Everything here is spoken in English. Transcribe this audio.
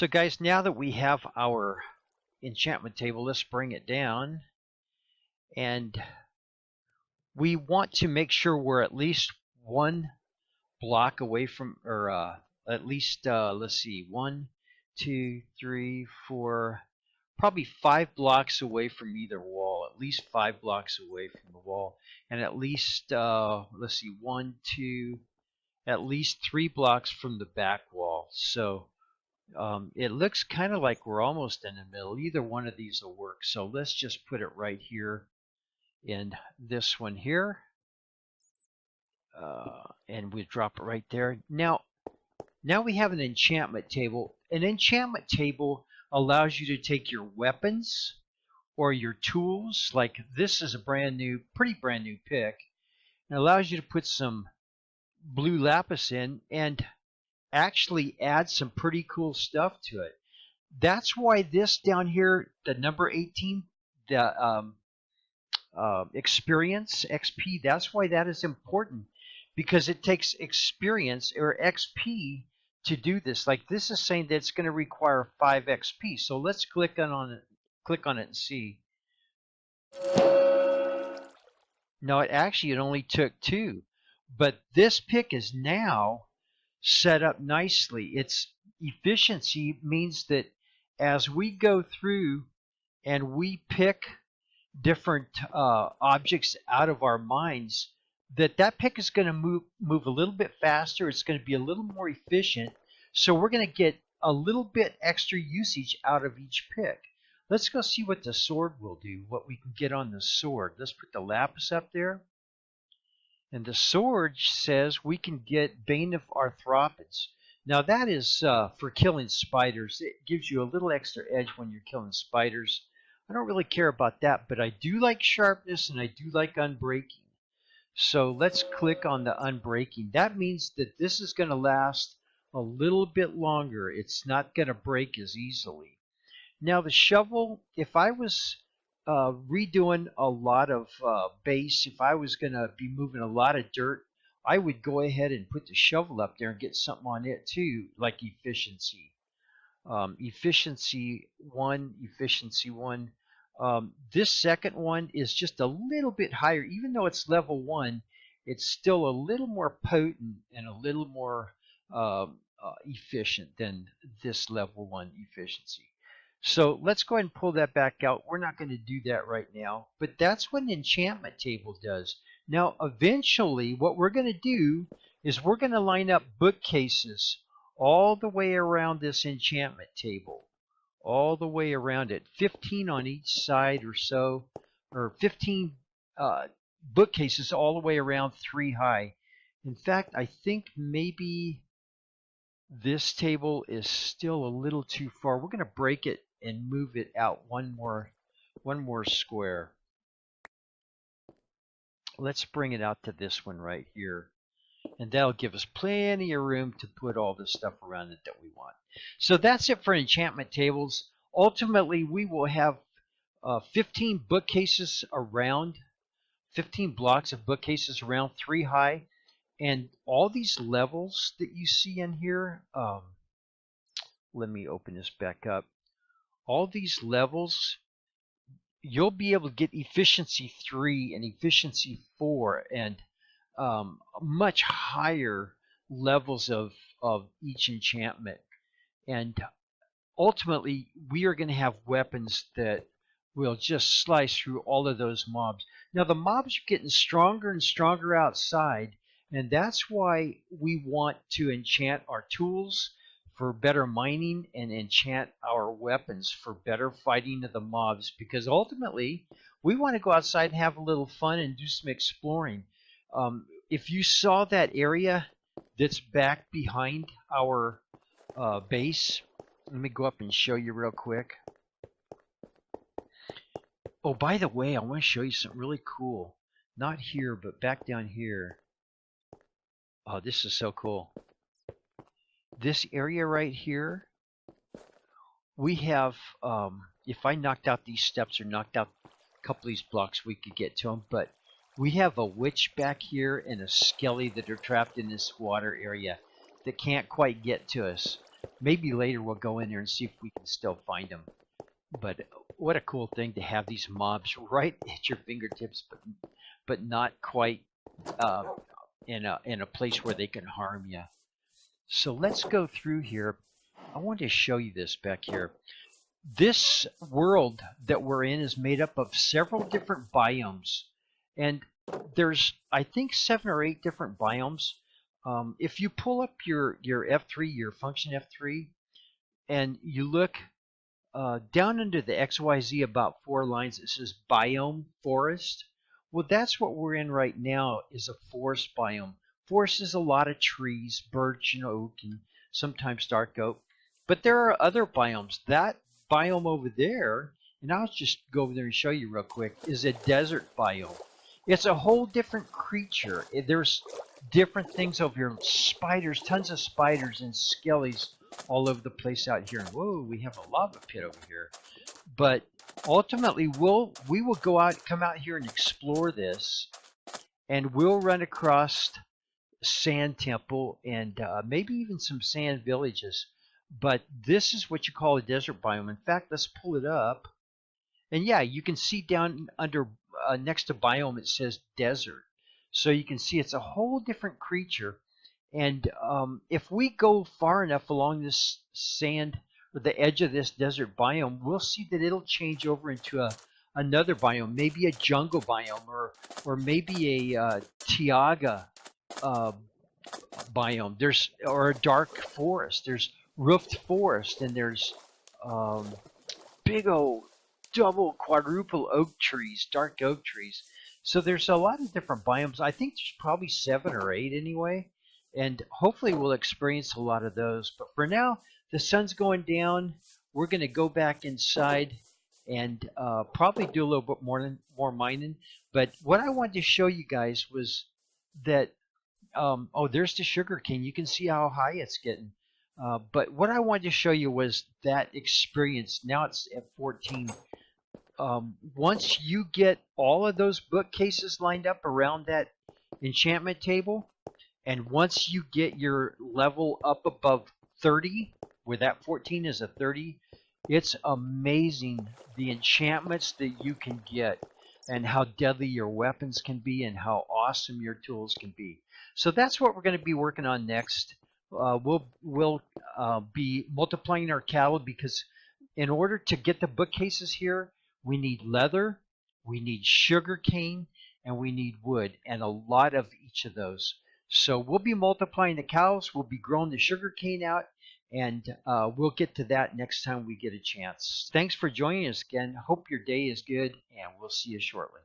So guys, now that we have our enchantment table, let's bring it down. And we want to make sure we're at least one block away from, or at least, let's see, 1, 2, 3, 4, probably 5 blocks away from either wall, at least 5 blocks away from the wall. And at least, let's see, 1, 2, at least 3 blocks from the back wall. So it looks kind of like we're almost in the middle. Either one of these will work. So let's just put it right here in this one here. And we drop it right there. Now we have an enchantment table. An enchantment table allows you to take your weapons or your tools. Like this is a pretty brand new pick. It allows you to put some blue lapis in and actually add some pretty cool stuff to it. That's why this down here, the number 18, the experience XP, that's why that is important, because it takes experience or XP to do this. Like this is saying that it's going to require 5 XP. So let's click on it and see. No, it only took 2. But this pick is now set up nicely. Its efficiency means that as we go through and we pick different objects out of our mines, that pick is going to move a little bit faster. It's going to be a little more efficient. So we're going to get a little bit extra usage out of each pick. Let's go see what the sword will do, what we can get on the sword. Let's put the lapis up there. And the sword says we can get Bane of Arthropods. Now that is for killing spiders. It gives you a little extra edge when you're killing spiders. I don't really care about that, but I do like sharpness and I do like unbreaking. So let's click on the unbreaking. That means that this is going to last a little bit longer. It's not going to break as easily. Now the shovel, if I was redoing a lot of base, if I was going to be moving a lot of dirt, I would go ahead and put the shovel up there and get something on it too, like efficiency. Efficiency 1, efficiency 1. This second one is just a little bit higher. Even though it's level 1, it's still a little more potent and a little more efficient than this level 1 efficiency. So let's go ahead and pull that back out. We're not going to do that right now, but that's what an enchantment table does. Now, eventually, what we're going to do is we're going to line up bookcases all the way around this enchantment table, all the way around it, 15 on each side or so, or 15 bookcases all the way around 3 high. In fact, I think maybe this table is still a little too far. We're going to break it and move it out one more square. Let's bring it out to this one right here. And that'll give us plenty of room to put all the stuff around it that we want. So that's it for enchantment tables. Ultimately, we will have 15 bookcases around, 15 blocks of bookcases around 3 high. And all these levels that you see in here, let me open this back up. All these levels, you'll be able to get efficiency 3 and efficiency 4 and much higher levels of each enchantment. And ultimately, we are going to have weapons that will just slice through all of those mobs. Now, the mobs are getting stronger and stronger outside, and that's why we want to enchant our tools for better mining and enchant our weapons for better fighting of the mobs, because ultimately we want to go outside and have a little fun and do some exploring. If you saw that area that's back behind our base, let me go up and show you real quick. Oh, by the way, I want to show you something really cool. Not here, but back down here. Oh, this is so cool. This area right here, we have, if I knocked out these steps or knocked out a couple of these blocks, we could get to them, but we have a witch back here and a skelly that are trapped in this water area that can't quite get to us. Maybe later we'll go in there and see if we can still find them. But what a cool thing to have these mobs right at your fingertips, but not quite in a place where they can harm you. So let's go through here. I want to show you this back here. This world that we're in is made up of several different biomes, and there's, I think, 7 or 8 different biomes. If you pull up your F3, your function F3, and you look down under the XYZ about 4 lines, it says biome forest. Well, that's what we're in right now, is a forest biome. Forest is a lot of trees, birch and oak, and sometimes dark oak. But there are other biomes. That biome over there, and I'll just go over there and show you real quick, is a desert biome. It's a whole different creature. There's different things over here. Spiders, tons of spiders and skellies all over the place out here. And whoa, we have a lava pit over here. But ultimately, we will come out here and explore this, and we'll run across sand temple and maybe even some sand villages. But this is what you call a desert biome. In fact, let's pull it up. And yeah, you can see down under next to biome it says desert. So you can see it's a whole different creature. And if we go far enough along this sand or the edge of this desert biome, we'll see that it'll change over into another biome, maybe a jungle biome, or maybe a Tiaga biome. Or a dark forest. There's roofed forest, and there's big old double, quadruple oak trees, dark oak trees. So there's a lot of different biomes. I think there's probably 7 or 8 anyway. And hopefully we'll experience a lot of those. But for now, the sun's going down. We're going to go back inside and probably do a little bit more mining. But what I wanted to show you guys was that, oh, there's the sugar cane. You can see how high it's getting. But what I wanted to show you was that experience. Now it's at 14. Once you get all of those bookcases lined up around that enchantment table, and once you get your level up above 30, where that 14 is a 30, it's amazing the enchantments that you can get and how deadly your weapons can be and how awesome your tools can be. So that's what we're going to be working on next. We'll be multiplying our cattle, because in order to get the bookcases here, we need leather, we need sugar cane, and we need wood, and a lot of each of those. So we'll be multiplying the cows, we'll be growing the sugar cane out, and we'll get to that next time we get a chance. Thanks for joining us again. Hope your day is good, and we'll see you shortly.